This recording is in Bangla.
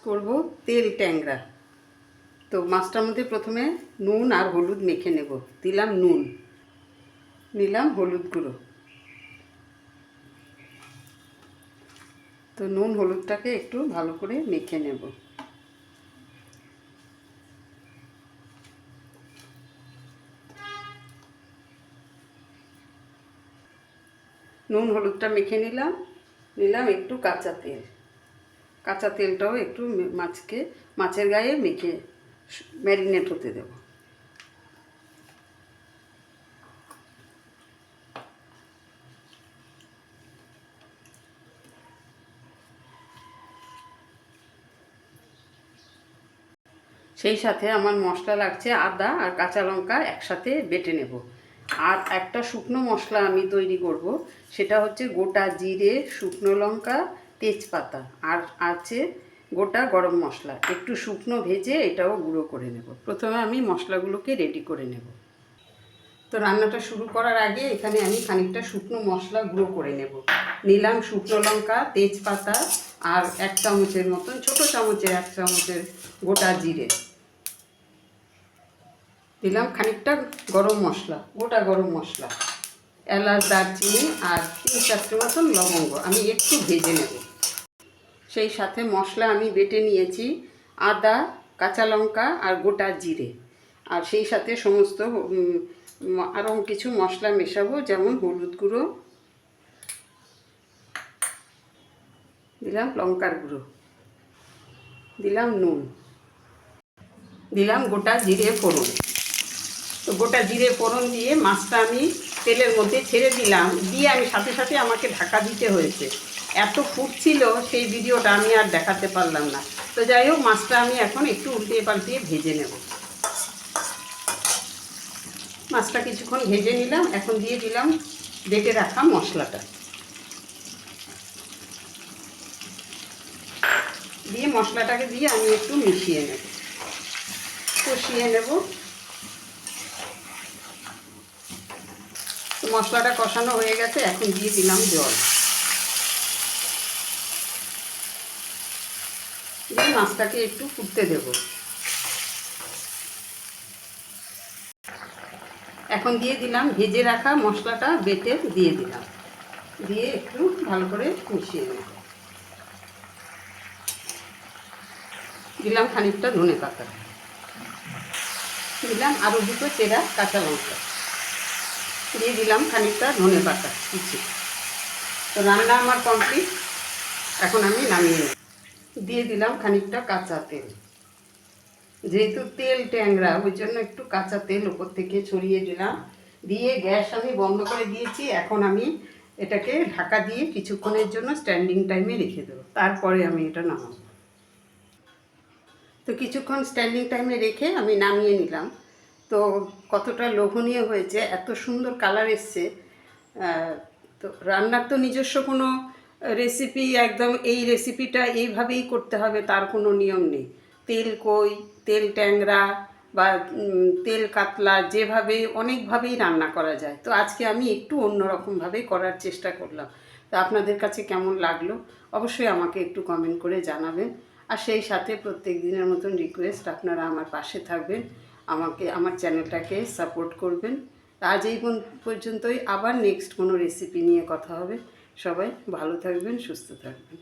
করব তেল ট্যাংরা। তো মাছটার মধ্যে প্রথমে নুন আর হলুদ মেখে নেব। দিলাম নুন, নিলাম হলুদ গুঁড়ো। তো নুন হলুদটাকে একটু ভালো করে মেখে নেব। নুন হলুদটা মেখে নিলাম। নিলাম একটু কাঁচা তেল। কাঁচা তেলটাও একটু মাছের গায়ে মেখে ম্যারিনেট হতে দেব। সেই সাথে আমার মশলা লাগছে আদা আর কাঁচা লঙ্কা একসাথে বেটে নেব। আর একটা শুকনো মশলা আমি তৈরি করব, সেটা হচ্ছে গোটা জিরে, শুকনো লঙ্কা, তেজপাতা আর আছে গোটা গরম মশলা। একটু শুকনো ভেজে এটাও গুঁড়ো করে নেব। প্রথমে আমি মশলাগুলোকে রেডি করে নেব। তো রান্নাটা শুরু করার আগে এখানে আমি খানিকটা শুকনো মশলা গুঁড়ো করে নেব। নিলাম শুকনো লঙ্কা, তেজপাতা আর 1 চামচের মতন, ছোটো চামচের 1 চামচের গোটা জিরে। দিলাম খানিকটা গরম মশলা, গোটা গরম মশলা, এলাচ, দারচিনি আর 3-4টে মতন লবঙ্গ। আমি একটু ভেজে নেব। সেই সাথে মশলা আমি বেটে নিয়েছি আদা, কাঁচা লঙ্কা আর গোটা জিরে। আর সেই সাথে সমস্ত আরও কিছু মশলা মেশাবো, যেমন হলুদ গুঁড়ো, দিলাম লঙ্কার গুঁড়ো, দিলাম নুন, দিলাম গোটা জিরে ফোড়ন। তো গোটা জিরে ফোড়ন দিয়ে মাছটা আমি তেলের মধ্যে ছেড়ে দিলাম। দিয়ে আমি সাথে সাথে আমাকে ঢাকা দিতে হয়েছে, এত ফুটছিল সেই ভিডিওটা আমি আর দেখাতে পারলাম না। তো যাই হোক, মাছটা আমি এখন একটু উল্টিয়ে পাল্টিয়ে ভেজে নেব। মাছটা কিছুক্ষণ ভেজে নিলাম। এখন দিয়ে দিলাম বেটে রাখা মশলাটা। দিয়ে মশলাটাকে দিয়ে আমি একটু মিশিয়ে নেব, কষিয়ে নেব। তো মশলাটা কষানো হয়ে গেছে, এখন দিয়ে দিলাম জল। দিয়ে মাছটাকে একটু ফুটতে দেব। এখন দিয়ে দিলাম ভেজে রাখা মশলাটা, বেটে দিয়ে দিলাম। দিয়ে একটু ভালো করে মিশিয়ে নেব। দিলাম খানিকটা ধনে পাতা, দিলাম আরও 2টো চেরা কাঁচা লঙ্কা, দিয়ে দিলাম খানিকটা ধনে পাতা কুচি। তো রান্না আমার কমপ্লিট। এখন আমি নামিয়ে নেব। দিয়ে দিলাম খানিকটা কাঁচা তেল। যেহেতু তেল ট্যাংরা, ওই জন্য একটু কাঁচা তেল উপর থেকে ছড়িয়ে দিলাম। দিয়ে গ্যাস আমি বন্ধ করে দিয়েছি। এখন আমি এটাকে ঢাকা দিয়ে কিছুক্ষণের জন্য স্ট্যান্ডিং টাইমে রেখে দেবো, তারপরে আমি এটা নামাবো। তো কিছুক্ষণ স্ট্যান্ডিং টাইমে রেখে আমি নামিয়ে নিলাম। তো কতটা লোভনীয় হয়েছে, এত সুন্দর কালার এসছে। তো রান্নার তো নিজস্ব কোনো রেসিপি, একদম এই রেসিপিটা এইভাবেই করতে হবে তার কোনো নিয়ম নেই। তেল কই, তেল ট্যাংরা বা তেল কাতলা, যেভাবে অনেকভাবেই রান্না করা যায়। তো আজকে আমি একটু অন্যরকমভাবে করার চেষ্টা করলাম। তো আপনাদের কাছে কেমন লাগলো অবশ্যই আমাকে একটু কমেন্ট করে জানাবেন। আর সেই সাথে প্রত্যেক দিনের মতন রিকোয়েস্ট, আপনারা আমার পাশে থাকবেন, আমাকে আমার চ্যানেলটাকে সাপোর্ট করবেন। আজ এই পর্যন্তই। আবার নেক্সট কোনো রেসিপি নিয়ে কথা হবে। সবাই ভালো থাকবেন, সুস্থ থাকবেন।